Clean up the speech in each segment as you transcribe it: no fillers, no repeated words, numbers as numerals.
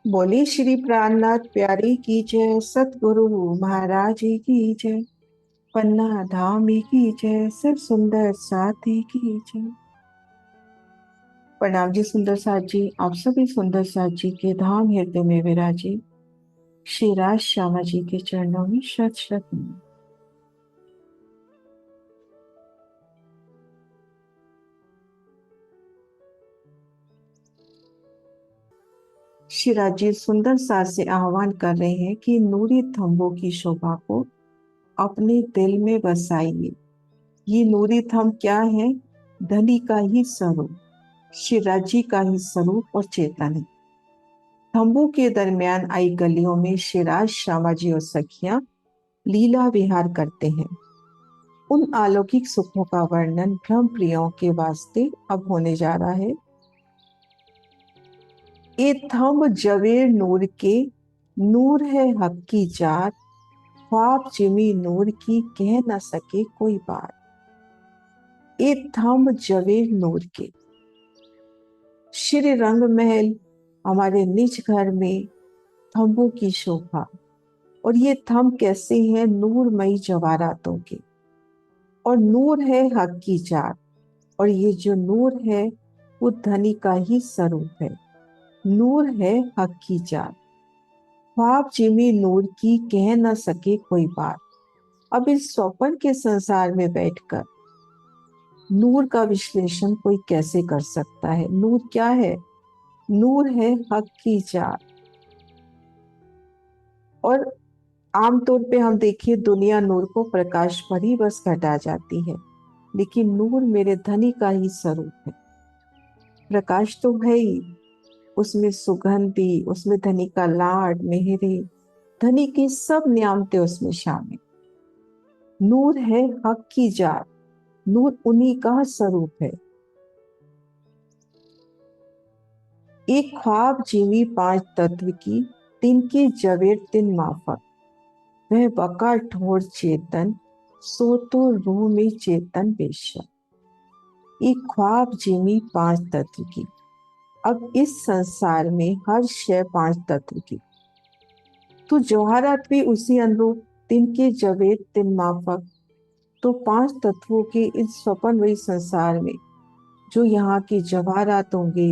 बोली श्री प्राणनाथ प्यारी की जय, सतगुरु महाराज जी की जय, पन्ना धाम की जय, सब सुंदर साथी की जय। प्रणाम जी सुंदर साथ जी, आप सभी सुंदर साथ जी के धाम हृदय में विराजे श्री राज श्यामा जी के चरणों में शत शत नमन। श्री राज जी सुंदर साथ से आह्वान कर रहे हैं कि नूरी थंबों की शोभा को अपने दिल में बसाइए। ये नूरी थंब क्या है? धनी का ही स्वरूप, शिवराज जी का ही स्वरूप और चेतन है। थंबों के दरमियान आई गलियों में शिराज श्यामा जी और सखियां लीला विहार करते हैं। उन अलौकिक सुखों का वर्णन ब्रह्म प्रियों के वास्ते अब होने जा रहा है। ए थंब जवेर नूर के, नूर है हक की जात, ख्वाब जिमी नूर की कह न सके कोई बात। ए थंब जवेर नूर के, श्री रंग महल हमारे निज घर में थंबों की शोभा। और ये थंब कैसे हैं? नूरमयी जवाहरातों के, और नूर है हक की जात। और ये जो नूर है वो धनी का ही स्वरूप है। नूर है हक की जात, ख्वाब जिमी नूर की कह न सके कोई बात। अब इस स्वप्न के संसार में बैठकर नूर का विश्लेषण कोई कैसे कर सकता है? नूर क्या है? नूर है हक की जात। और आमतौर पे हम देखिए, दुनिया नूर को प्रकाश पर ही बस घटा जाती है, लेकिन नूर मेरे धनी का ही स्वरूप है। प्रकाश तो है ही, उसमें सुगंध भी, उसमें धनी का लाड मेहरे, धनी की सब नियामतें उसमें शामिल। नूर है हक की जात, नूर उन्हीं का स्वरूप है। एक ख्वाब जीवी पांच तत्व की, तिनके जवेर तिन माफक। वह बका ठोर चेतन, सो तो रूह में चेतन बेशक। एक ख्वाब जीवी पांच तत्व की। अब इस संसार में हर शय पांच तत्व की, तो जवाहरात भी उसी अनुरूप, तिनके जवेद तिन माफक। तो पांच तत्वों के इस स्वपन वही संसार में जो यहाँ की जवाहरात होंगे,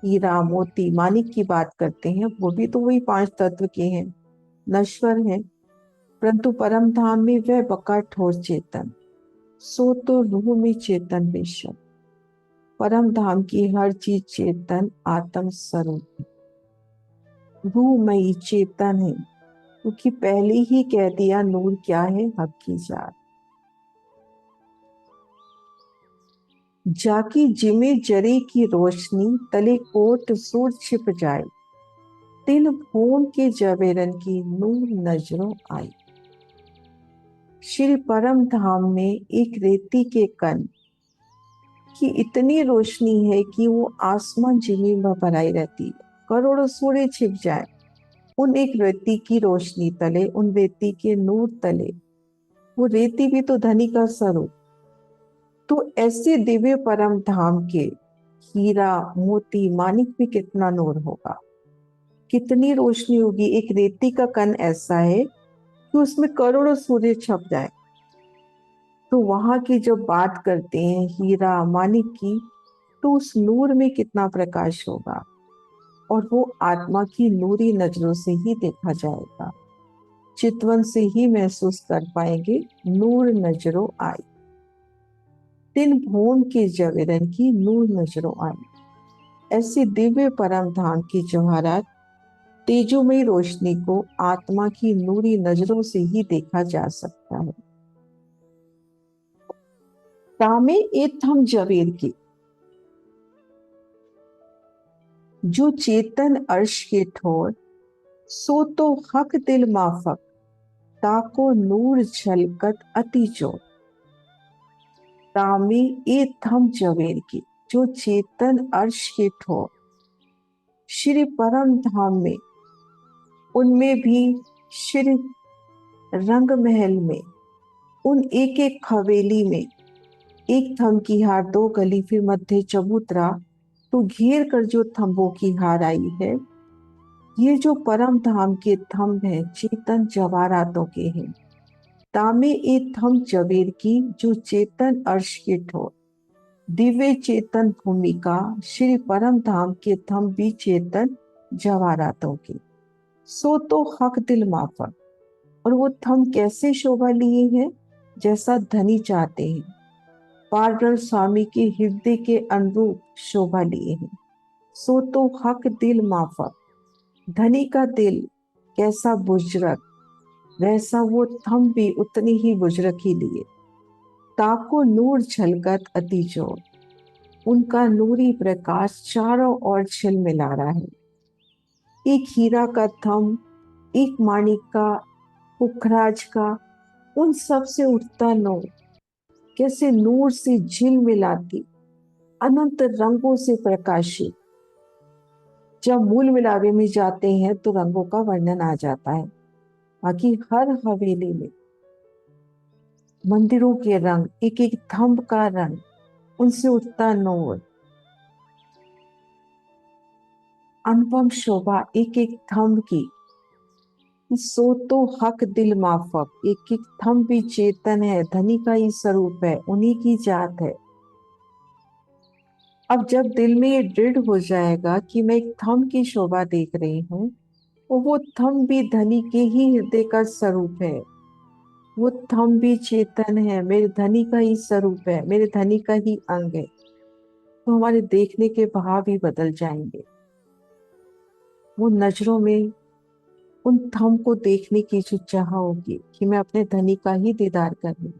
हीरा मोती मानिक की बात करते हैं, वो भी तो वही पांच तत्व के हैं, नश्वर हैं। परंतु परम धाम में वह बका ठोर चेतन, सो तो रूह में चेतन बेशक। परम धाम की हर चीज चेतन आत्म स्वरूप है, रूहमयी चेतन है, क्योंकि पहले ही कह दिया नूर क्या है? हक की जात। जाकी जिमे जरी की रोशनी, तले कोट सूर छिप जाए, तिन भूम के जवेरन की नूर नजरों आई। श्री परम धाम में एक रेती के कण की इतनी रोशनी है कि वो आसमान जमीन में भराई रहती है। करोड़ों सूर्य छिप जाए उन एक रेती की रोशनी तले, उन रेती के नूर तले। वो रेती भी तो धनी का स्वरूप। तो ऐसे दिव्य परम धाम के हीरा मोती मानिक भी कितना नूर होगा, कितनी रोशनी होगी। एक रेती का कण ऐसा है कि उसमें करोड़ों सूर्य छप जाए, तो वहां की जो बात करते हैं हीरा मानिक की, तो उस नूर में कितना प्रकाश होगा। और वो आत्मा की नूरी नजरों से ही देखा जाएगा, चितवन से ही महसूस कर पाएंगे। नूर नजरों आई, तिन भूम के जवेरन की नूर नजरों आई। ऐसी दिव्य परम धाम की जवाहरात तेजोमयी रोशनी को आत्मा की नूरी नजरों से ही देखा जा सकता है। तामे ए थम जवेर की, जो चेतन अर्श के ठोर, सो तो हक दिल माफक, ताको नूर झलकत अति जोर। तामे ए थम जवेर की, जो चेतन अर्श के ठोर, श्री परम धाम में, उनमें भी श्री रंग महल में, उन एक एक हवेली में, एक थंब की हार, दो गली, फिर मध्य चबूतरा, तो घेर कर जो थंबों की हार आई है, ये जो परम धाम के थंब हैं चेतन जवाहरातों के हैं। तामे ए थंब जवेर की जो चेतन अर्श के ठोर। दिव्य चेतन भूमिका श्री परम धाम के थंब भी चेतन जवाहरातों की। सो तो हक दिल माफक। और वो थंब कैसे शोभा लिए हैं, जैसा धनी चाहते हैं। पार्टनर स्वामी के हृदय के अनुरूप शोभा लिए हैं। सो तो हक दिल माफक। धनी का दिल कैसा बुजरक, वैसा वो थंब भी उतनी ही बुजरक ही लिए। ताको नूर झलकत अति जोर। उनका नूरी प्रकाश चारों ओर झिलमिला रहा है। एक हीरा का थंब, एक माणिक का, पुखराज का, उन सब से उठता नूर कैसे नूर से झिलमिलाती अनंत रंगों से प्रकाशित। जब मूल मिलावे में जाते हैं तो रंगों का वर्णन आ जाता है। बाकी हर हवेली में मंदिरों के रंग, एक एक थंब का रंग, उनसे उठता नूर, अनुपम शोभा एक एक थंब की। सो तो हक दिल माफक, एक एक थंब भी चेतन है, धनी का ही स्वरूप है, उन्हीं की जात है। अब जब दिल में ये दृढ़ हो जाएगा कि मैं एक थंब की शोभा देख रही हूँ, तो वो थंब भी धनी के ही हृदय का स्वरूप है। वो थंब भी चेतन है, मेरे धनी का ही स्वरूप है, मेरे धनी का ही अंग है। तो हमारे देखने के भाव ही बदल जाएंगे। वो नजरों में उन थंब को देखने की जो चाह होगी कि मैं अपने धनी का ही दीदार कर लूं।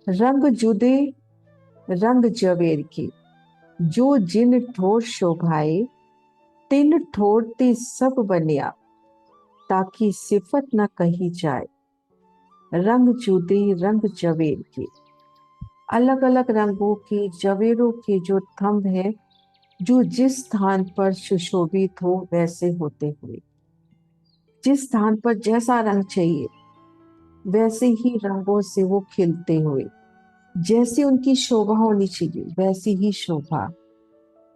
रंग जुदे रंग जवेर के, जो जिन ठोर शोभाए, तिन ठोर ते सब बनिया, ताकि सिफत न कही जाए। रंग जुदे रंग जवेर के, अलग अलग रंगों के जवेरों के जो थंब है, जो जिस स्थान पर सुशोभित हो वैसे होते हुए, जिस स्थान पर जैसा रंग चाहिए वैसे ही रंगों से वो खिलते हुए, जैसी उनकी शोभा होनी चाहिए वैसी ही शोभा।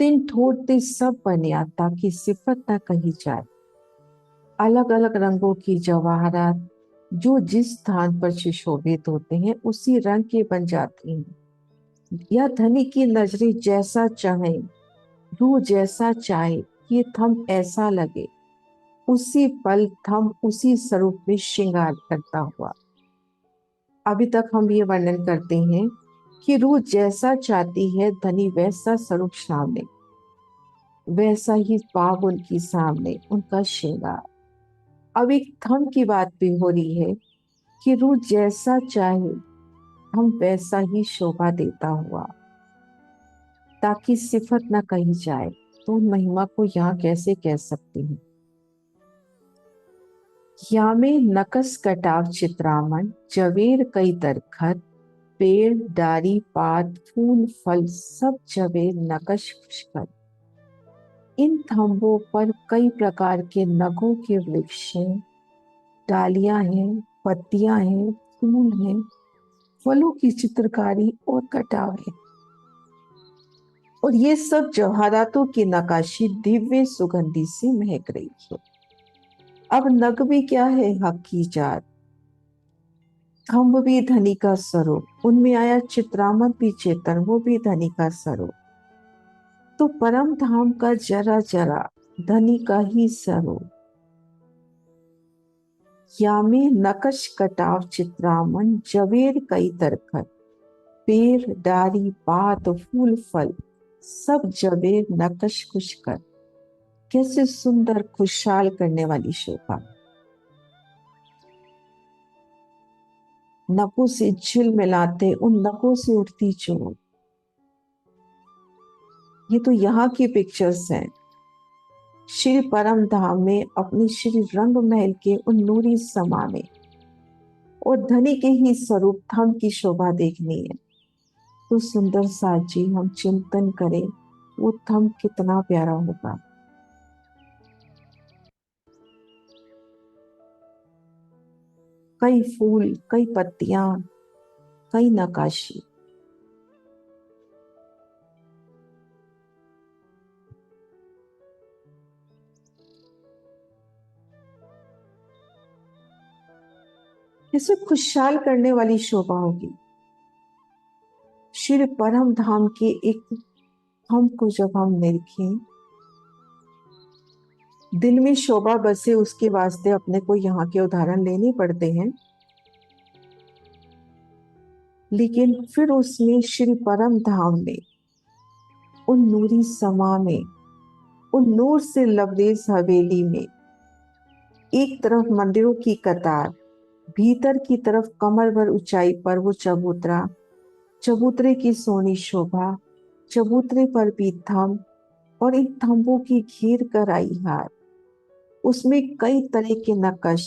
तिन ठोर ते सब बनिया, ताकि सिफत न कही जाए। अलग अलग रंगों की जवाहरात जो जिस स्थान पर सुशोभित होते हैं उसी रंग के बन जाती हैं। या धनी की नजरें जैसा चाहे, रूह जैसा चाहे, ये थंब ऐसा लगे, उसी पल थंब उसी स्वरूप में श्रृंगार करता हुआ। अभी तक हम ये वर्णन करते हैं कि रूह जैसा चाहती है धनी वैसा स्वरूप सामने, वैसा ही पाव उनकी सामने, उनका श्रृंगार। अब एक थंब की बात भी हो रही है कि रूह जैसा चाहे हम वैसा ही शोभा देता हुआ, ताकि सिफत न कही जाए। तो उन महिमा को यहाँ कैसे कह सकते हैं। या में नकस कटाव चित्रामन, जवेर कई दरखत, पेड़ डारी पात फूल फल सब जवेर नकश पुष्कर। इन थंबों पर कई प्रकार के नगों के वृक्ष हैं, डालियां हैं, पत्तियां हैं, फूल हैं, फलों की चित्रकारी और कटाव है। और ये सब जवाहरातों की नक्काशी दिव्य सुगंधि से महक रही है। अब नग भी क्या है, हक की जात। थंब भी धनी का स्वरूप, उनमें आया चित्रामत भी चेतन, वो भी धनी का स्वरूप। तो परम धाम का जरा जरा धनी का ही स्वरूप। यामे नकश कटाव चित्रामन, जवेर कई तरखत, पेड़ डारी पात फूल फल सब जवेर नकश खुश कर। कैसे सुंदर खुशहाल करने वाली शोभा। नखों से झिल मिलाते उन नखों से उठती चोट। ये तो यहाँ की पिक्चर्स हैं। श्री परम धाम में अपने श्री रंग महल के उन नूरी समा में और धनी के ही स्वरूप थम की शोभा देखनी है। तो सुंदर साथ जी हम चिंतन करें वो थम कितना प्यारा होगा। कई फूल, कई पत्तियां, कई नकाशी। इसे खुशहाल करने वाली शोभा होगी। श्री परम धाम के एक हम को जब हम निरखें, दिल में शोभा बसे, उसके वास्ते अपने को यहाँ के उदाहरण लेने पड़ते हैं, लेकिन फिर उसमें श्री परम धाम में, उन नूरी समा में, उन नूर से लबरेज हवेली में, एक तरफ मंदिरों की कतार, भीतर की तरफ कमर भर ऊंचाई पर वो चबूतरा, चबूतरे की सोनी शोभा, चबूतरे पर भी थंब, और इन थंबों की घेर कर आई हार। उसमें कई तरह के नकश,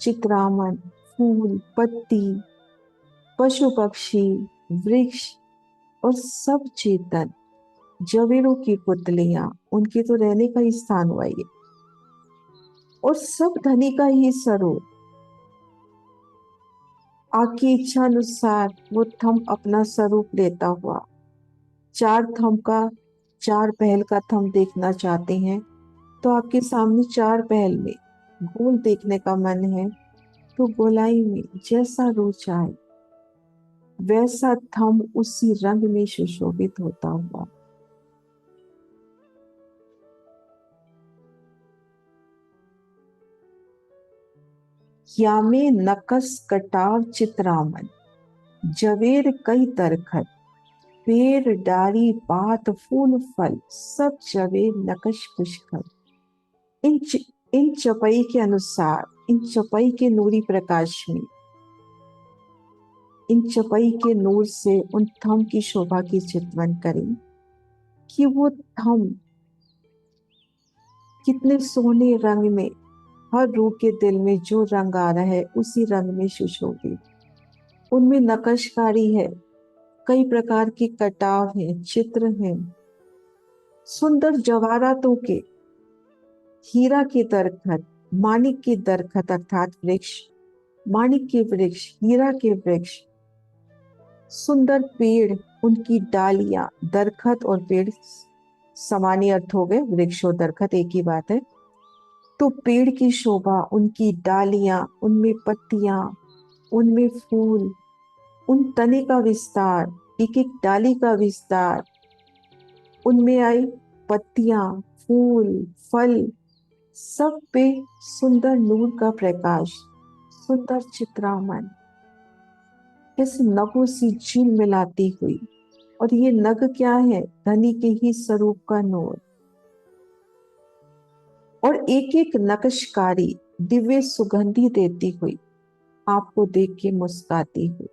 चित्रामन, फूल, पत्ती, पशु पक्षी, वृक्ष और सब चेतन, जवेरों की पुतलियां, उनके तो रहने का ही स्थान हुआ ये, और सब धनी का ही स्वरूप। आपकी इच्छा अनुसार वो थंब अपना स्वरूप लेता हुआ, चार थंब का, चार पहल का थंब देखना चाहते हैं तो आपके सामने चार पहल में गोल देखने का मन है तो गोलाई में जैसा रुच आए वैसा थंब उसी रंग में सुशोभित होता हुआ। यामे नकस कटाव चित्रामन, जवेर कई तरखत, पेड़ डाली पात फूल फल, सब जवेर नकश पुष्कर। इन इन चपई के अनुसार, इन चपई के नूरी प्रकाश में, इन चपई के नूर से उन थंब की शोभा की चित्रण करें कि वो थंब कितने सोने रंग में, हर रूह के दिल में जो रंग आ रहा है उसी रंग में सुशोभित। उनमें नक्शकारी है, कई प्रकार के कटाव हैं, चित्र हैं, सुंदर जवाहरातों के, हीरा के दरखत, माणिक के दरखत अर्थात वृक्ष, माणिक के वृक्ष, हीरा के वृक्ष, सुंदर पेड़, उनकी डालियां, दरखत और पेड़ सामान्य अर्थ हो गए, वृक्ष और दरखत एक ही बात है। तो पेड़ की शोभा, उनकी डालियां, उनमें पत्तियां, उनमें फूल, उन तने का विस्तार, एक एक डाली का विस्तार, उनमें आई पत्तियां, फूल, फल, सब पे सुंदर नूर का प्रकाश, सुंदर चित्रामन, इस नगों से झील मिलाती हुई। और ये नग क्या है? धनी के ही स्वरूप का नूर। और एक एक नक्शकारी दिव्य सुगंधी देती हुई, आपको देख के मुस्काती हुई।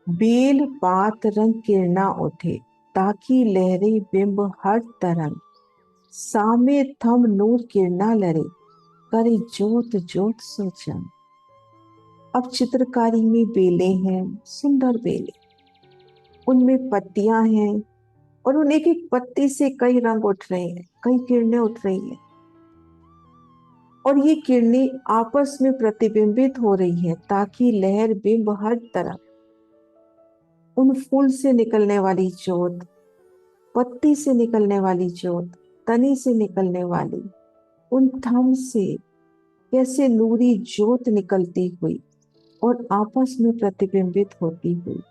बेल पात रंग किरणा उठे, ताकि लहरे बिंब हर तरंग, सामे थम नूर किरणा लरे, करे जोत जोत सोचन। अब चित्रकारी में बेले हैं, सुंदर बेले, उनमें पत्तियां हैं, और उन एक एक पत्ती से कई रंग उठ रहे हैं, कई किरणें उठ रही हैं, और ये किरणें आपस में प्रतिबिंबित हो रही हैं ताकि लहर बिंब हर तरफ, उन फूल से निकलने वाली ज्योत, पत्ती से निकलने वाली ज्योत, तनी से निकलने वाली, उन थम से कैसे नूरी ज्योत निकलती हुई और आपस में प्रतिबिंबित होती हुई,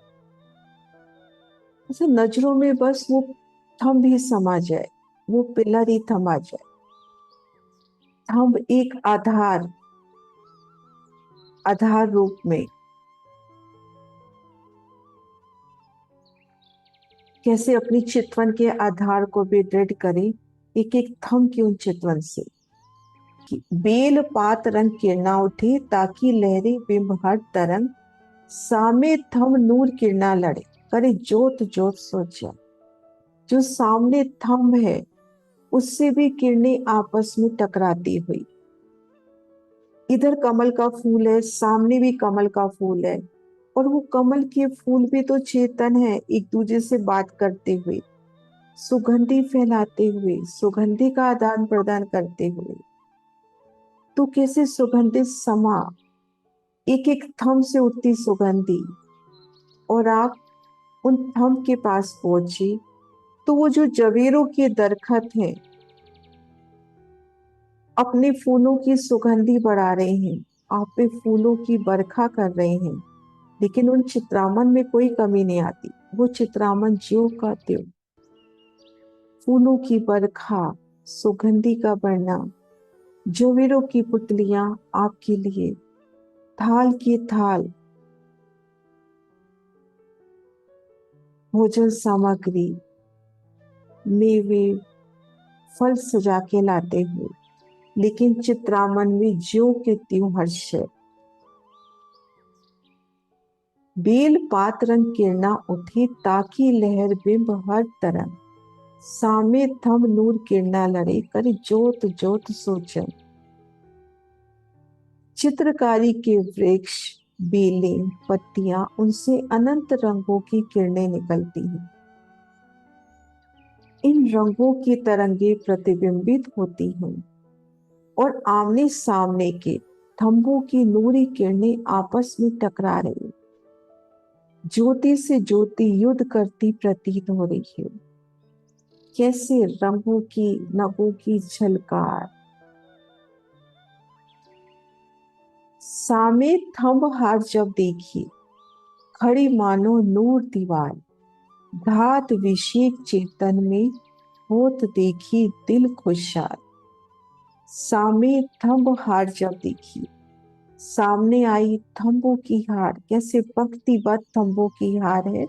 ऐसे नजरों में बस वो थंब ही समा जाए, वो पिलर ही थमा जाए। थंब एक आधार, आधार रूप में कैसे अपनी चितवन के आधार को भी दृढ़ करे, एक एक थंब की उन चितवन से कि बेल पात रंग किरणा उठे, ताकि लहरे बिंब हर तरंग, सामे थंब नूर किरणा लड़े, करे जोत जोत सोचा। जो सामने थंब है उससे भी किरणें आपस में टकराती हुई, इधर कमल का फूल है, सामने भी कमल का फूल है, और वो कमल के फूल भी तो चेतन है, एक दूसरे से बात करते हुए, सुगंधि फैलाते हुए, सुगंधि का आदान प्रदान करते हुए। तो कैसे सुगंधित समा, एक एक थम से उठती सुगंधी, और आप उन थम के पास पहुंची तो वो जो जवेरों के दरखत हैं, अपने फूलों की सुगंधी बढ़ा रहे हैं, आप पे फूलों की बरखा कर रहे हैं, लेकिन उन चित्रामन में कोई कमी नहीं आती। वो चित्रामन ज्यों का त्यों, फूलों की बरखा, सुगंधी का बढ़ना, जोवीरों की पुतलियां आपके लिए, थाल की थाल भोजन सामग्री, मेवे, फल सजा के लाते हुए, लेकिन चित्रामन में ज्यों के त्यों हर्ष है। बेल पात रंग किरणा उठी, ताकि लहर बिंब हर तरंग, सामे थम नूर किरणा लड़े, कर जोत जोत सोचन। चित्रकारी के वृक्ष, बेलें, पत्तियां, उनसे अनंत रंगों की किरणें निकलती हैं। इन रंगों की तरंगे प्रतिबिंबित होती हैं और आमने सामने के थंबों की नूरी किरणें आपस में टकरा रही, ज्योति से ज्योति युद्ध करती प्रतीत हो रही है। कैसे रंगों की नगों की झलकार। सामे थंब हार जब देखी, खड़ी मानो नूर दीवार, धात विषेक चेतन में होत देखी दिल खुशाल। सामे थंब हार जब देखी, सामने आई थंबों की हार, कैसे पंक्तिबद्ध थंबों की हार है,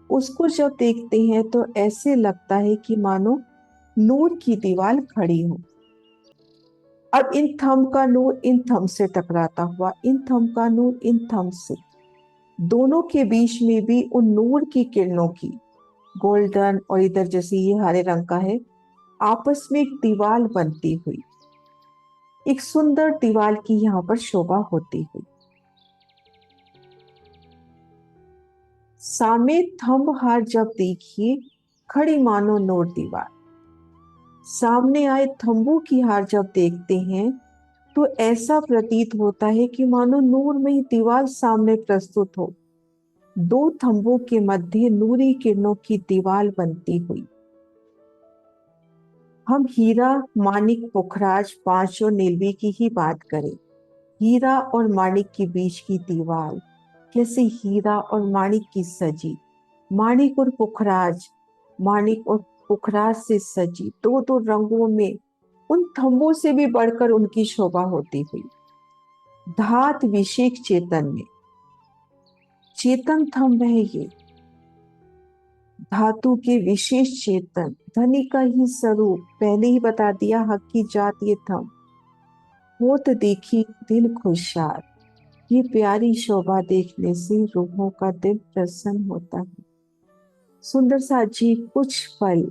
उसको जब देखते हैं तो ऐसे लगता है कि मानो नूर की दीवार खड़ी हो। अब इन थंब का नूर इन थंब से टकराता हुआ, इन थंब का नूर इन थंब से, दोनों के बीच में भी उन नूर की किरणों की, गोल्डन और इधर जैसे ये हरे रंग का है, आपस में एक दीवार बनती हुई, एक सुंदर दीवार की यहाँ पर शोभा होती हुई। सामे थंब हार जब देखिए, खड़ी मानो नूर दीवार। सामने आए थंबों की हार जब देखते हैं तो ऐसा प्रतीत होता है कि मानो नूर में ही दीवार सामने प्रस्तुत हो, दो थंबों के मध्य नूरी किरणों की दीवार बनती हुई। हम हीरा, मानिक, पुखराज, पांचों नीलवी की ही बात करें, हीरा और माणिक के बीच की दीवार कैसे हीरा और माणिक की सजी, माणिक और पुखराज, माणिक और पुखराज से सजी, दो दो रंगों में उन थंबों से भी बढ़कर उनकी शोभा होती हुई। धात विषेक चेतन में, चेतन थंब है ये, धातु के विशेष चेतन, धनी का ही स्वरूप, पहले ही बता दिया, हक की जात ये थंब, होत देखी दिल खुशाल, ये प्यारी शोभा देखने से रूहों का दिल प्रसन्न होता है। सुंदर सा जी कुछ पल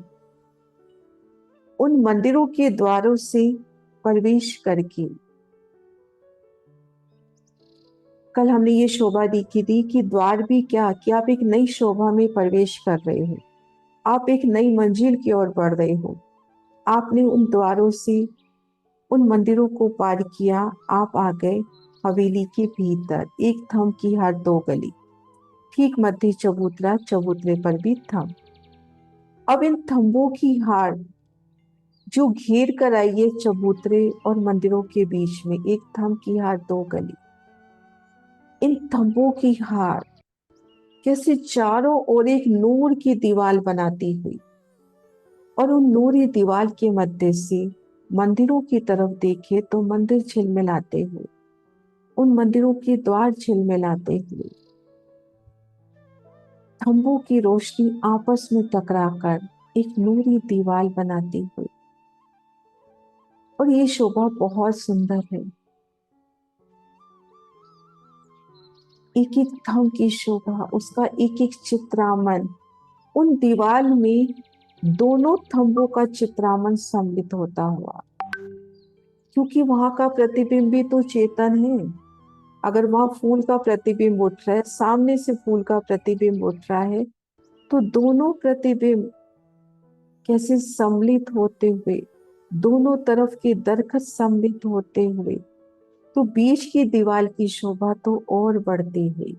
उन मंदिरों के द्वारों से प्रवेश करके, कल हमने ये शोभा देखी थी कि द्वार भी क्या कि आप एक नई शोभा में प्रवेश कर रहे हो, आप एक नई मंजिल की ओर बढ़ रहे हो। आपने उन द्वारों से उन मंदिरों को पार किया, आप आ गए हवेली के भीतर, एक थंब की हर दो गली, ठीक मध्य चबूतरा, चबूतरे पर भी थंब। अब इन थंबों की हार जो घेर कर आई है चबूतरे और मंदिरों के बीच में, एक थंब की हार दो गली, इन थंबों की हार कैसे चारों ओर एक नूर की दीवार बनाती हुई, और उन नूरी दीवार के मध्य से मंदिरों की तरफ देखे तो मंदिर झिलमिलाते हुए, उन मंदिरों के द्वार झिलमिलाते हुए, थंबों की रोशनी आपस में टकराकर एक नूरी दीवार बनाती हुई। और ये शोभा बहुत सुंदर है, एक एक थंब की शोभा, उसका एक एक चित्रामन, उन दीवार में दोनों थंबों का चित्रामन सम्मिलित होता हुआ, क्योंकि वहां का प्रतिबिंब भी तो चेतन है। अगर वहां फूल का प्रतिबिंब उठ रहा है, सामने से फूल का प्रतिबिंब उठ रहा है, तो दोनों प्रतिबिंब कैसे सम्मिलित होते हुए, दोनों तरफ के दरखत सम्मिलित होते हुए, तो बीच की दीवार की शोभा तो और बढ़ती हुई,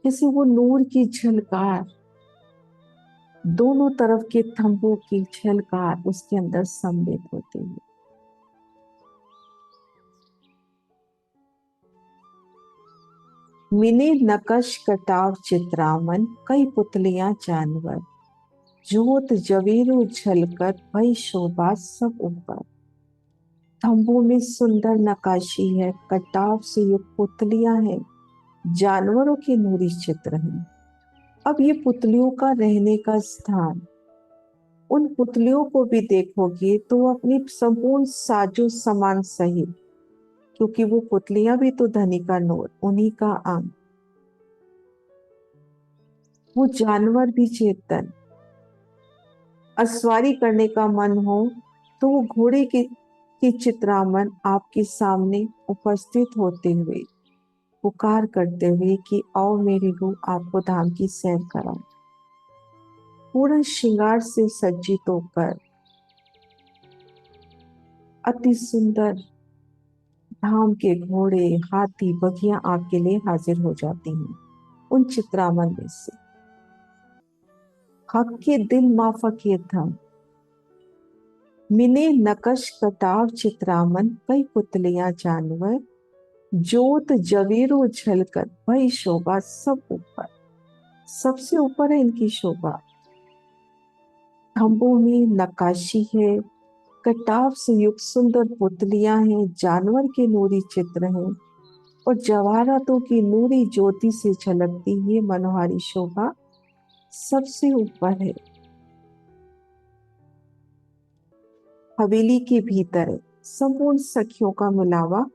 जैसे वो नूर की झलकार, दोनों तरफ के थंबों की झलकार उसके अंदर सम्मिलित होती है। मिने नकश कटाव चित्रामन कई पुतलियां जानवर, जोत जवेरू झलकर भई शोभा सब ऊपर। थंबों में सुंदर नकाशी है, कटाव से युक्त पुतलियां हैं, जानवरों के नूरी चित्र हैं। अब ये पुतलियों का रहने का स्थान, उन पुतलियों को भी देखोगे तो वो अपनी संपूर्ण साजो सामान सहित, क्योंकि वो पुतलियां भी तो धनी का नूर, उन्हीं का अंग, वो जानवर भी चेतन, अस्वारी करने का मन हो तो वो घोड़े के चित्रामन आपके सामने उपस्थित होते हुए पुकार करते हुए कि आओ मेरी रूह आपको धाम की सैर कराऊं। पूर्ण श्रृंगार से सज्जित होकर अति सुंदर धाम के घोड़े, हाथी, बघिया आपके लिए हाजिर हो जाती हैं उन चित्रामन में से। हक के दिल माफक था, मिने नकश कटाव चित्रामन कई पुतलियां जानवर, जोत जवेरो झलकर भई शोभा सब ऊपर। सबसे ऊपर है इनकी शोभा। थंबों में नक्काशी है, कटाव से युक्त सुंदर पुतलियां हैं, जानवर के नूरी चित्र हैं और जवाहरातों की नूरी ज्योति से झलकती ये मनोहारी शोभा सबसे ऊपर है। हवेली के भीतर है, संपूर्ण सखियों का मिलावा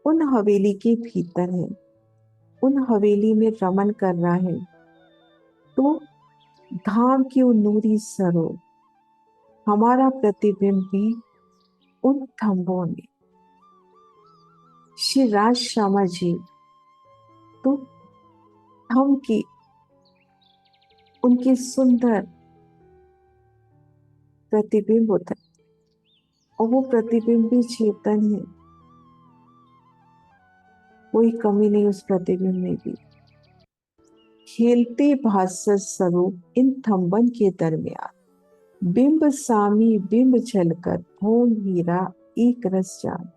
उन हवेली के भीतर है, उन हवेली में रमन कर रहा है। तो धाम की उन नूरी सरों, हमारा प्रतिबिंब भी उन थंबों में। श्री राज श्यामा जी तो थंब की उनके सुंदर प्रतिबिंब होता है और वो प्रतिबिंब भी चेतन है, कोई कमी नहीं उस प्रतिबिंब में भी। खेलते भास्कर स्वरूप इन थंबन के दरमियान, बिंब सामी बिंब झलकर भोम हीरा एक रस जान।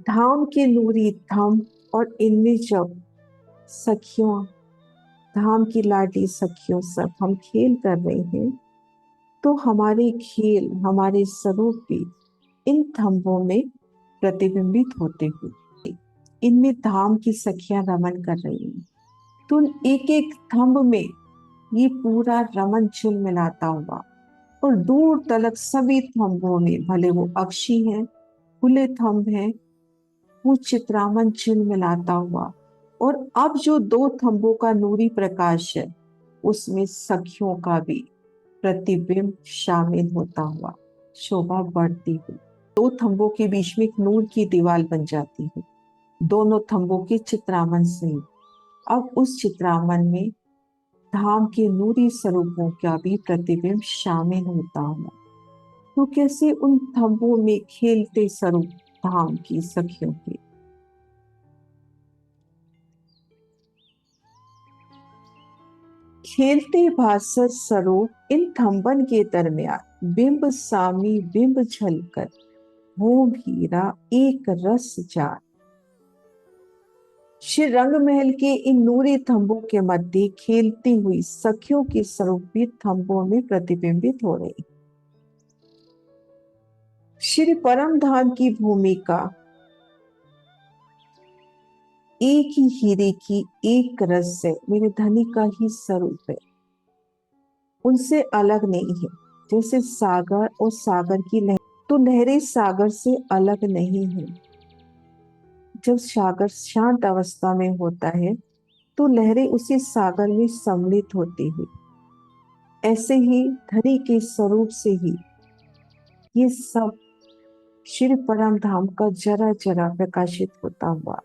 धाम के नूरी थंब और इनमें जब सखियों, धाम की लाडली सखियों सब हम खेल कर रहे हैं, तो हमारे खेल, हमारे स्वरूप भी इन थंबों में प्रतिबिंबित होते हुए इनमें धाम की सखियां रमन कर रही हैं। तो एक एक थंब में ये पूरा रमन चुल मिलाता हुआ और दूर तलक सभी थंबों में, भले वो अक्षी हैं, खुले थंब हैं, वो चित्रामन चुल मिलाता हुआ। और अब जो दो थंबों का नूरी प्रकाश है, उसमें सखियों का भी प्रतिबिंब शामिल होता हुआ शोभा बढ़ती हुई दो थंबों के बीच में एक नूर की दीवार बन जाती है, दोनों थंबों के चित्रामन से। अब उस चित्रामन में धाम के नूरी स्वरूपों का भी प्रतिबिंब शामिल होता हुआ, तो कैसे उन थंबों में खेलते स्वरूप धाम की सखियों के। खेलते भास्कर स्वरूप इन थंबन के दरमियान, बिंब सामी बिंब झलकर वो हीरा एक रस जान। श्री रंग महल के इन नूरी थंबों के मध्य खेलती हुई सखियों की स्वरूप भी थंबों में प्रतिबिंबित हो रही। श्री परम धाम की भूमिका एक ही हीरे की एक रस है, मेरे धनी का ही स्वरूप है, उनसे अलग नहीं है। जैसे सागर और सागर की लहर, तो लहरें सागर से अलग नहीं है। जब सागर शांत अवस्था में होता है तो लहरें उसी सागर में सम्मिलित होती है। ऐसे ही धनी के स्वरूप से ही ये सब श्री परम धाम का जरा जरा प्रकाशित होता हुआ,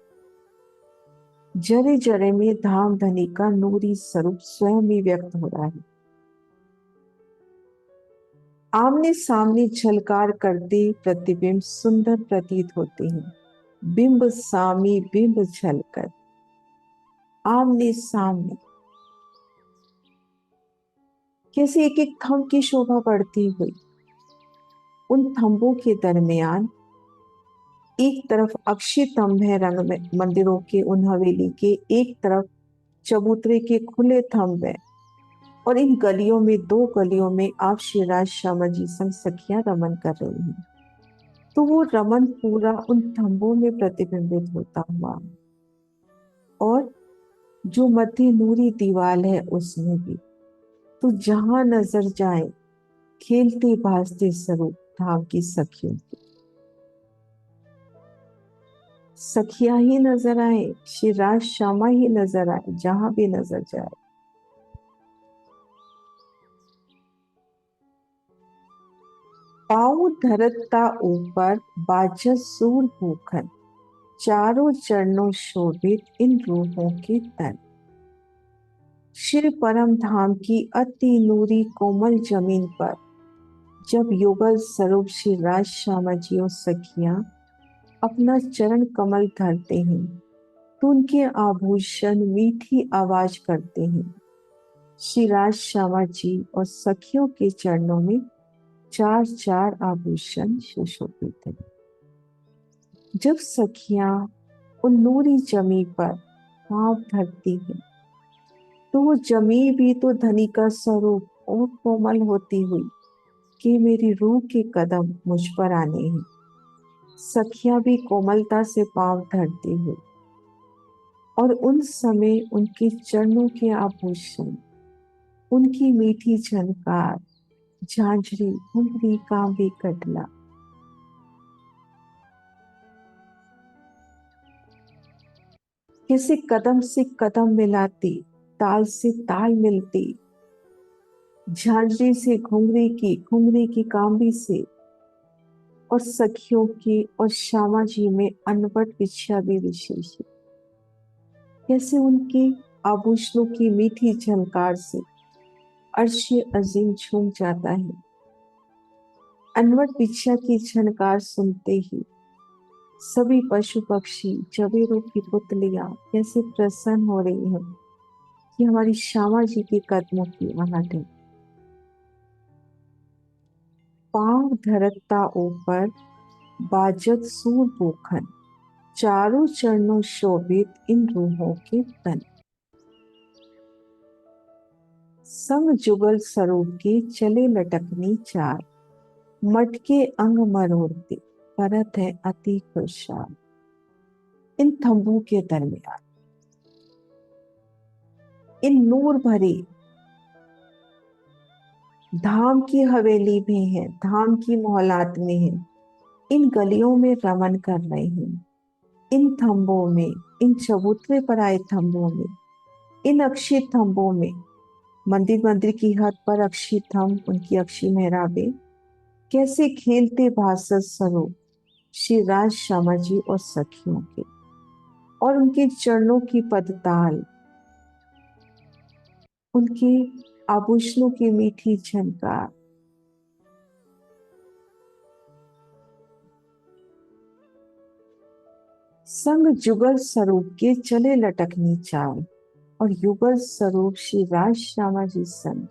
जरे जरे में धाम धनी का नूरी स्वरूप स्वयं ही व्यक्त हो रहा है। आमने सामने झलकार करते प्रतिबिंब सुंदर प्रतीत होते हैं। बिंब सामी बिंब झलकर, आमने सामने कैसे एक एक थंब की शोभा बढ़ती हुई। उन थंबों के दरमियान एक तरफ अक्षय थंब है, रंग में मंदिरों के उन हवेली के, एक तरफ चबूतरे के खुले थंब है। और इन गलियों में, दो गलियों में आप शिवराज श्यामा जी संग सखियां रमन कर रही हैं। तो वो रमन पूरा उन थंबों में प्रतिबिंबित होता हुआ, और जो मध्य नूरी दीवार है उसमें भी। तो जहां नजर जाए खेलते भासते स्वरूप धाम की सखियों की। सखिया ही नजर आए, शिवराज श्यामा ही नजर आए, जहां भी नजर जाए। पाँव धरता ऊपर बाजत सूर भूखन, चारों चरणों शोभित इन रूहों के तन। श्री परम धाम की अति नूरी कोमल जमीन पर जब युगल स्वरूप श्री राज श्यामा जी और सखियां अपना चरण कमल धरते हैं, तो उनके आभूषण मीठी आवाज करते हैं। श्री राज श्यामा जी और सखियों के चरणों में चार चार आभूषण सुशोभित हैं। जब सखियां उन नूरी जमी पर पांव धरती हैं, तो वो जमी भी तो धनी का स्वरूप और कोमल होती हुई कि मेरी रूह के कदम मुझ पर आने हैं। सखियां भी कोमलता से पांव धरती हुई, और उन समय उनके चरणों के आभूषण, उनकी मीठी झनकार, झांझरी, घुंघरी, कांबी, कटला, किसी कदम से कदम मिलाती, ताल से ताल मिलती, झांझरी से घुंघरी की, घुंघरी की कांबी से, और सखियों की और श्यामा जी में अनवट इच्छा भी विशेष है। कैसे उनके आभूषणों की मीठी झनकार से अर्श अजीम झूम जाता है। अनवट इच्छा की झनकार सुनते ही सभी पशु पक्षी, जबेरों की पुतलियां कैसे प्रसन्न हो रही हैं कि हमारी श्यामा जी के कदमों की आहट है। पांव धरता ऊपर बाजत सूर पोखन, चारों चरणों शोभित इन रूहों के तन। संग जुगल स्वरूप के चले लटकनी चार, मटके अंग मरोड़ते करत है अति खुशहाल। इन थंबों के दरमियान इन नूर भरी धाम की हवेली में है, धाम की मोहलात में है, इन गलियों में रमन कर रहे हैं। इन थंबों में, इन चबूतरे पर आए थंबों में, इन अक्षय थंबों में, मंदिर मंदिर की हद पर अक्षय थंब, उनकी अक्षय मेहराबें कैसे खेलते भासत स्वरूप श्री राज श्यामा जी और सखियों के, और उनके चरणों की पदताल, उनके आभूषणों की मीठी झनकार, संग जुगल स्वरूप के चले लटकनी चाल, और युगल स्वरूप श्री राज श्यामा जी संग।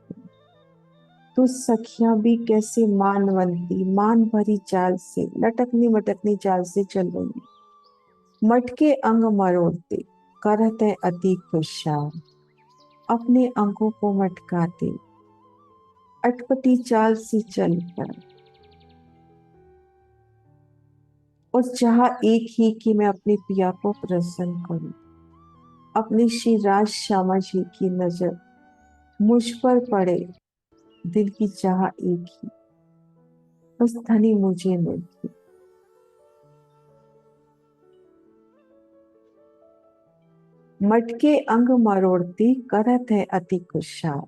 तो सखियां भी कैसे मानवंती, मान भरी चाल से, लटकनी मटकनी चाल से चल रही हैं। मटके अंग मरोड़ते करत है अति खुशहाल, अपने अंगों को मटकाते अटपटी चाल से चलकर, और चाह एक ही कि मैं अपने पिया को प्रसन्न करूं। अपने श्री राज श्यामा जी की नजर मुझ पर पड़े, दिल की चाह एक ही, बस धनी मुझे मिलती। मटके अंग मरोड़ती करत है अति खुशहाल।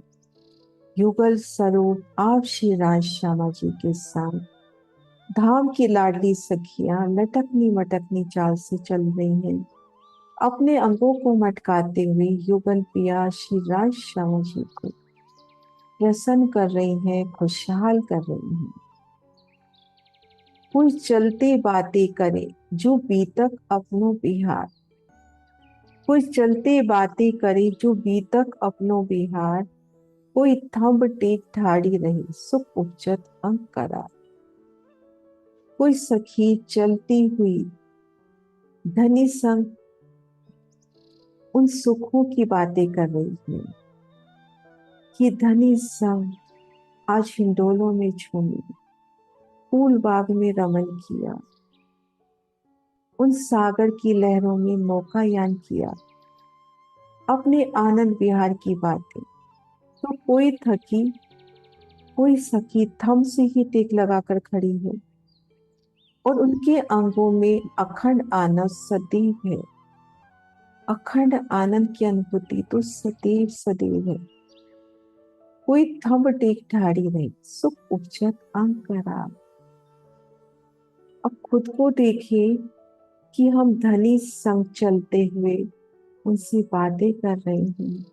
युगल स्वरूप आप श्री राज श्यामा जी के साथ धाम की लाडली सखियां लटकनी मटकनी चाल से चल रही हैं, अपने अंगों को मटकाते हुए युगल पिया श्री राज श्यामा जी को प्रसन्न कर रही हैं, खुशहाल कर रही हैं। कोई चलते बातें करे जो बीतक अपनों बिहार, कोई चलते बातें करे जो बीतक अपनों बिहार, कोई थंब टेक ठाड़ी रही, सुख उपजत अंग करा। कोई सखी चलती हुई धनी संग उन सुखों की बातें कर रही है कि धनी संग आज हिंडोलों में झूमी, फूल बाग में रमन किया, उन सागर की लहरों में नौकायान किया, अपने आनंद विहार की बातें। तो कोई सखी थम से ही टेक लगाकर खड़ी है और उनके अंगों में अखंड आनंद सदैव है। अखंड आनंद की अनुभूति तो सदैव सदैव है। कोई थंब टेक ठाड़ी नहीं, सुख उपजत अंग करा। अब खुद को देखिए कि हम धनी संग चलते हुए उनसे बातें कर रहे हैं,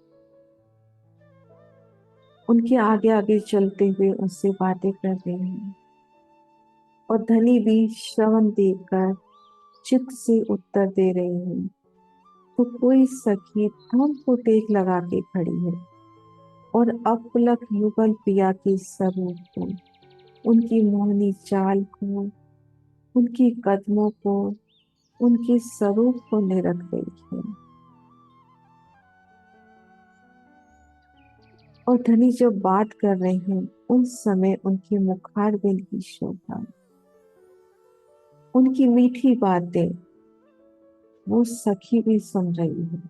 उनके आगे आगे चलते हुए उनसे बातें कर रहे हैं, और धनी भी श्रवण देकर चित्त से उत्तर दे रहे हैं। तो कोई सखी थम को टेक लगा के खड़ी है और अपलक युगल पिया के स्वरूप को, उनकी मोहनी चाल को, उनके कदमों को, उनके स्वरूप को निरख रही है। और धनी जब बात कर रहे हैं उन समय उनकी मुखारबिंद की शोभा, उनकी मीठी बातें वो सखी भी सुन रही है।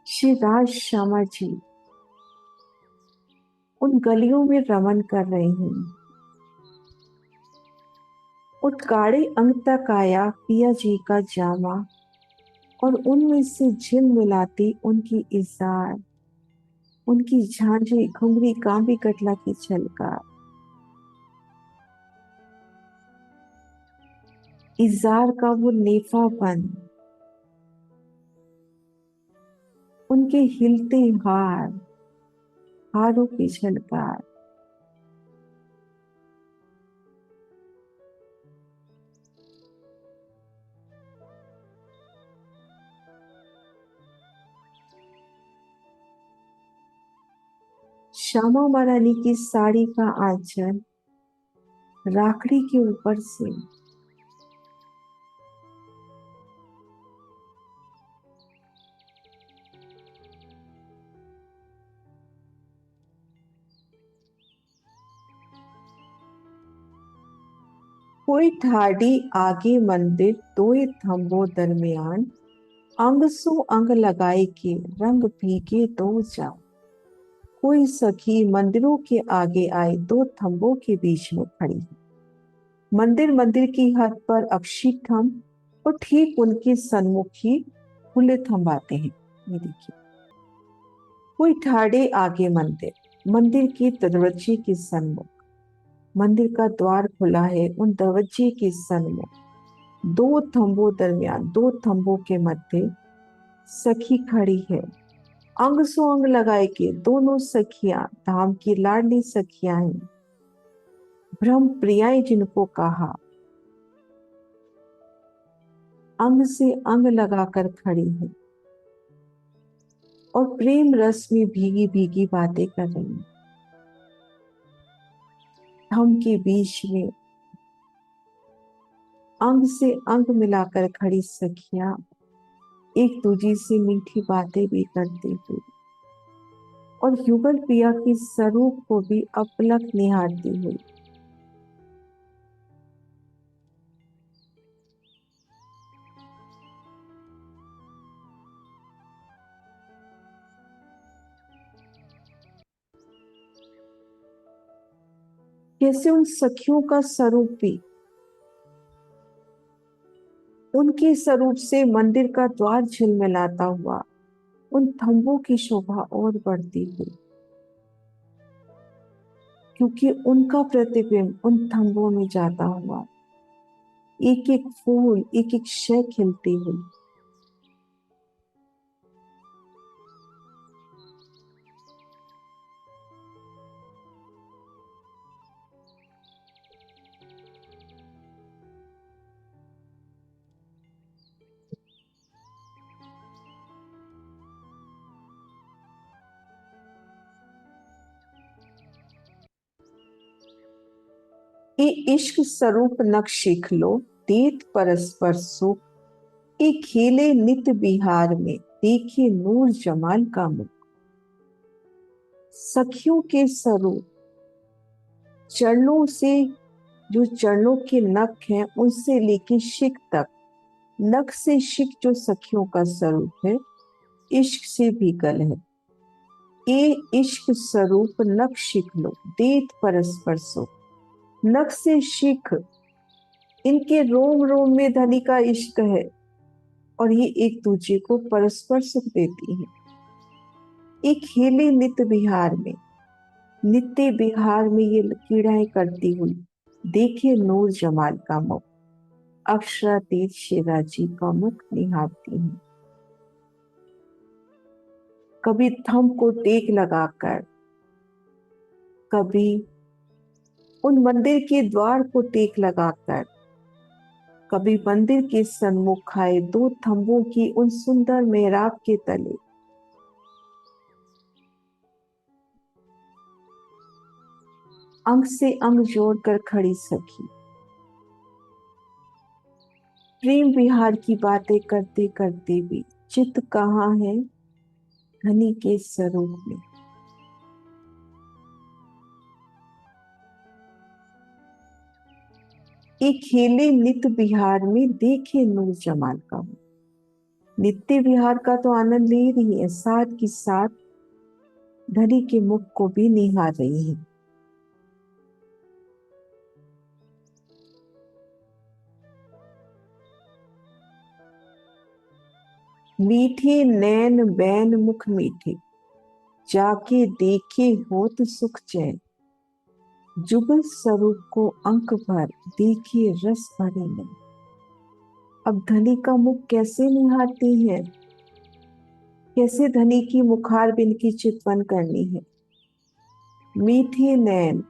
श्री राज श्यामा जी उन गलियों में रमन कर रहे हैं और काड़े अंग तक आया पिया जी का जामा, और उनमें से झिल मिलाती उनकी इजार, उनकी झांझी घुंघरी कांबी कटला की छलकार। इजार का वो नेफापन, उनके हिलते हारों की झलकार। श्यामा महारानी की साड़ी का आंचल राखड़ी के ऊपर से कोई ठाडी आगे मंदिर तोय थंबो दरमियान, अंग सो अंग लगाए के रंग भीगे दो जाओ। कोई सखी मंदिरों के आगे आए दो थंबों के बीच में खड़ी है। मंदिर की हद पर अक्षी थंब और ठीक उनके सन्मुख ही खुले थंब आते हैं। ये देखिए, कोई ठाड़े आगे मंदिर के दरवाजे के सन्मुख, मंदिर का द्वार खुला है, उन दरवाजे के सन्मुख दो थंबों दरमियान, दो थंबों के मध्य सखी खड़ी है। अंग सो अंग लगाए के दोनों सखियां धाम की लाडली सखियां हैं। ब्रह्म प्रियाएं जिनको कहा, अंग से अंग लगाकर खड़ी है और प्रेम रस में भीगी भीगी बातें कर रही है। हम के बीच में अंग से अंग मिलाकर खड़ी सखियां एक दूसरे से मीठी बातें भी करती हुई और युगल पिया के स्वरूप को भी अपलक निहारती हुई। कैसे उन सखियों का स्वरूप भी उनके स्वरूप से मंदिर का द्वार झिलमिलाता हुआ उन थंबों की शोभा और बढ़ती हुई, क्योंकि उनका प्रतिबिंब उन थंबों में जाता हुआ एक एक फूल एक एक शय खिलती हुई। ए इश्क स्वरूप नख सीख लो, देत परस्पर सुख। ए खेले नित बिहार में, देखे नूर जमाल का मुख। सखियों के स्वरूप चरणों से, जो चरणों के नख हैं उनसे लेके शिख तक, नख से शिख जो सखियों का स्वरूप है, इश्क से भी कल है। ए इश्क स्वरूप नख शिख लो, देत परस्पर सुख। नख से शिख, इनके रोम रोम में धनी का इश्क है और ये एक दूसरे को परस्पर सुख देती है। एक खेले नित्य विहार में, नित्य विहार में ये क्रीड़ाएं करती हुई देखे नूर जमाल का मुख। अक्षरातीत शिवाजी का मुख निहारती हैं। कभी थम को टेक लगाकर, कभी उन मंदिर के द्वार को टेक लगाकर, कभी मंदिर के सन्मुख आए दो थंबों की उन सुंदर मेहराब के तले। अंग से अंग जोड़कर खड़ी सखी, प्रेम विहार की बातें करते करते भी चित्त कहाँ है धनी के स्वरूप में। एक खेले नित्य विहार में, देखे नूर जमाल का मुख। नित्य विहार का तो आनंद ले रही है, साथ के साथ धनी के मुख को भी निहार रही है। मीठे नैन बैन मुख मीठे, जाके देखे होत सुख चैन। जुगल स्वरूप को अंक भर, देखे रस भरे में। अब धनी का मुख कैसे निहारती है, कैसे धनी की मुखार बिन की चितवन करनी है। मीठे नैन,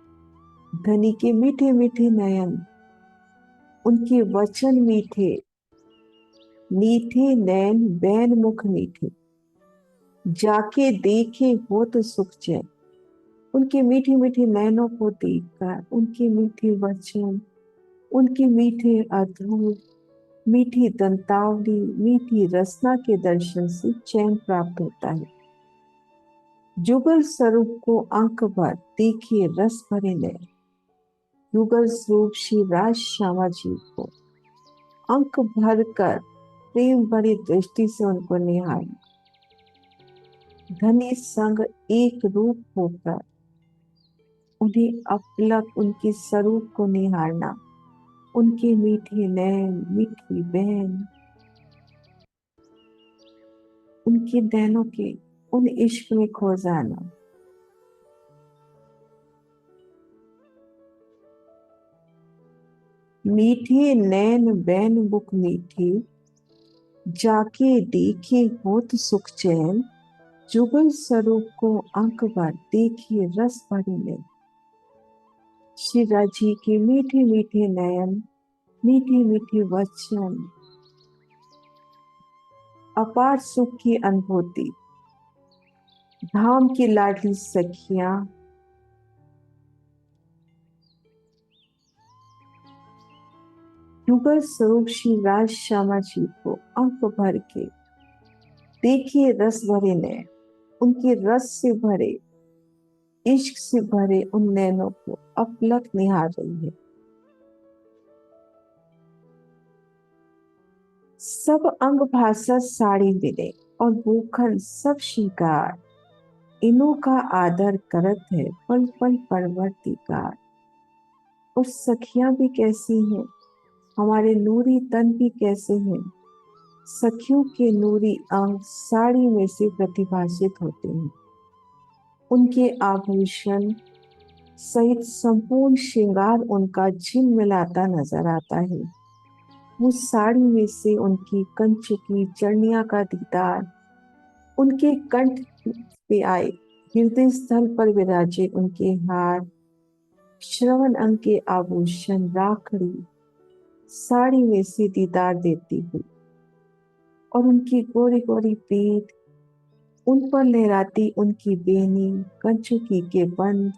धनी के मीठे मीठे नयन, उनके वचन मीठे। मीठे नैन बैन मुख मीठे, जाके देखे हो तो सुख चैन। उनके मीठे मीठे नैनों को देखकर, उनके मीठे वचन, उनके मीठे अधूर, मीठी दंतावली, मीठी रसना के दर्शन से चैन प्राप्त होता है। जुगल स्वरूप को अंक भर, देखिए रस भरे नए। युगल स्वरूप श्री राज श्यामा जी को अंक भर कर प्रेम भरी दृष्टि से उनको निहारना। धनी संग एक रूप होकर उन्हें अपलक उनके स्वरूप को निहारना। उनके मीठे नैन, मीठी बहन, उनके नैनों के उन इश्क में खो जाना। मीठे नैन बैन मुख मीठे, जाके देखे होत सुख चैन। जुगल स्वरूप को अंक भर, देखिए रस भरी में। श्री राजी के मीठे मीठे नयन, मीठे मीठे वचन, अपार सुख की अनुभूति। धाम की लाडली सखियां युगल स्वरूप श्री राज श्यामा जी को अंक भर के देखिए रस भरे नैन। उनके रस से भरे, इश्क से भरे उन नैनों को अपलक निहार रही है। सब अंग भाषा साड़ी मिले और भूखन सब शिकार। इनों का आदर करत है पल पल परवर्तिकार। और सखियां भी कैसी हैं, हमारे नूरी तन भी कैसे हैं। सखियों के नूरी अंग साड़ी में से प्रतिभाषित होते हैं। उनके आभूषण सहित संपूर्ण श्रृंगार उनका झिलमिलाता नजर आता है। वो साड़ी में से उनकी कंचुकी चरनिया का दीदार, उनके कंठ पे आए, हृदय स्थल पर विराजे उनके हार, श्रवण अंग के आभूषण, राखड़ी साड़ी में से दीदार देती हुई, और उनकी गोरी गोरी पीठ, उन पर लहराती उनकी बेनी, कंचुकी के बंद,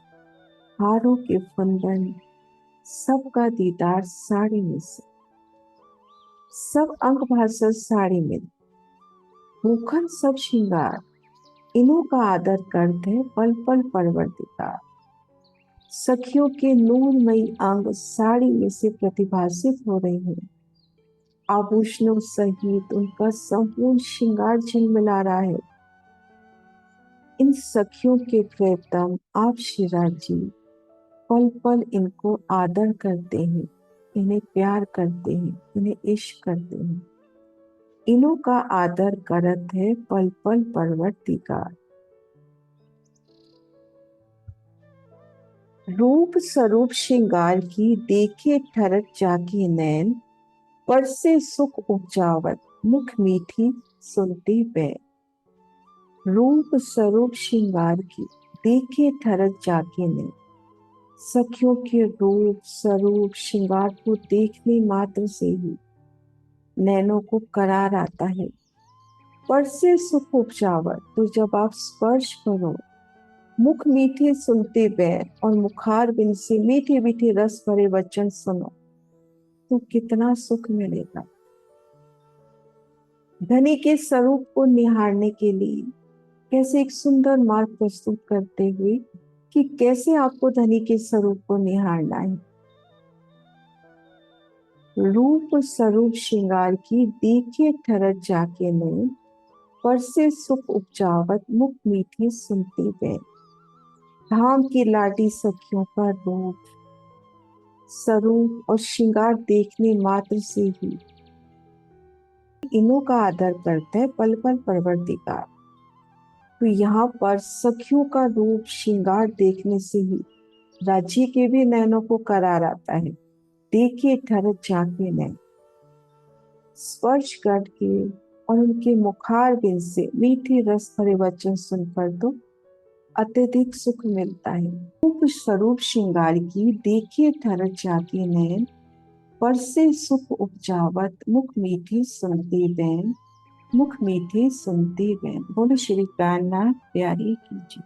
हारों के फंदन, सबका दीदार साड़ी में से, सब अंग भाषा साड़ी में, भूखन सब श्रृंगार, इन्हों का आदर करते हैं पल पल परवरदिगार। सखियों के नूरमयी अंग साड़ी में से प्रतिभासित हो रहे हैं, आभूषणों सहित उनका संपूर्ण श्रृंगार झिलमिला रहा है। इन सखियों के प्रियतम आप श्रीराज जी पल पल इनको आदर करते हैं, इन्हें प्यार करते हैं, इन्हें इश्क करते हैं। इन्हों का आदर करत है पल पल परवरदिगार। रूप स्वरूप श्रृंगार की देखे ठरक जाके नैन, पर से सुख उपजावत मुख मीठी सुनती बैन। रूप स्वरूप श्रृंगार की देखे ठरक जाके नैन, सखियों के रूप स्वरूप श्रृंगार को देखने मात्र से ही नैनों को करार आता है। पर से सुख उपजावत, तो जब आप स्पर्श करो, मुख मीठे सुनते बैन और मुखार बिन से मीठे मीठे रस भरे वचन सुनो, तो कितना सुख मिलेगा। धनी के स्वरूप को निहारने के लिए कैसे एक सुंदर मार्ग प्रस्तुत करते हुए कि कैसे आपको धनी के स्वरूप को निहारना है। रूप स्वरूप श्रृंगार की देखे ठरक जाके नैन, पर से सुख उपजावत मुख मीठी सुनती बैन। धाम की लाडी सखियों का रूप स्वरूप और श्रृंगार देखने मात्र से ही इन्हों का आदर करता है पल पल परवरदिगार। तो यहाँ पर सखियों का रूप श्रृंगार देखने से ही राज्य के भी नैनों को करार आता है। देखिए ठरक जाके नैन, स्पर्श करके और उनके मुखार बिन से मीठे रस भरे वचन सुनकर तो अत्यधिक सुख मिलता है। रूप स्वरूप श्रृंगार की देखिए ठरक जाके नैन, पर से सुख उपजावत मुख मीठी सुनती बैन। मुख मीठी सुनती बैन। बोलो श्री कान्हा प्यारी की जय।